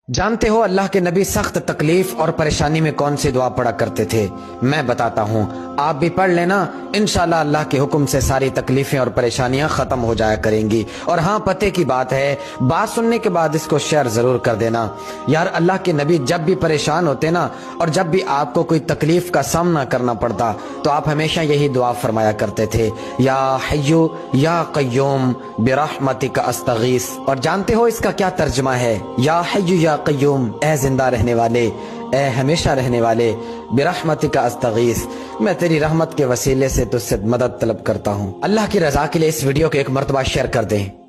जानते हो अल्लाह के नबी सख्त तकलीफ और परेशानी में कौन सी दुआ पढ़ा करते थे? मैं बताता हूँ, आप भी पढ़ लेना। इंशाल्लाह अल्लाह के हुक्म से सारी तकलीफें और परेशानियां खत्म हो जाया करेंगी। और हाँ, पते की बात है, बात सुनने के बाद इसको शेयर जरूर कर देना। यार, अल्लाह के नबी जब भी परेशान होते ना, और जब भी आपको कोई तकलीफ का सामना करना पड़ता, तो आप हमेशा यही दुआ फरमाया करते थे, या हय्यु या कय्यूम बिरहमतिका अस्तगीस। और जानते हो इसका क्या तर्जुमा है? या हय्यु या कय्यूम, ए जिंदा रहने वाले, ए हमेशा रहने वाले, बिरहमतिका अस्तगीस, मैं तेरी रहमत के वसीले से तुझसे मदद तलब करता हूँ। अल्लाह की रजा के लिए इस वीडियो को एक मर्तबा शेयर कर दें।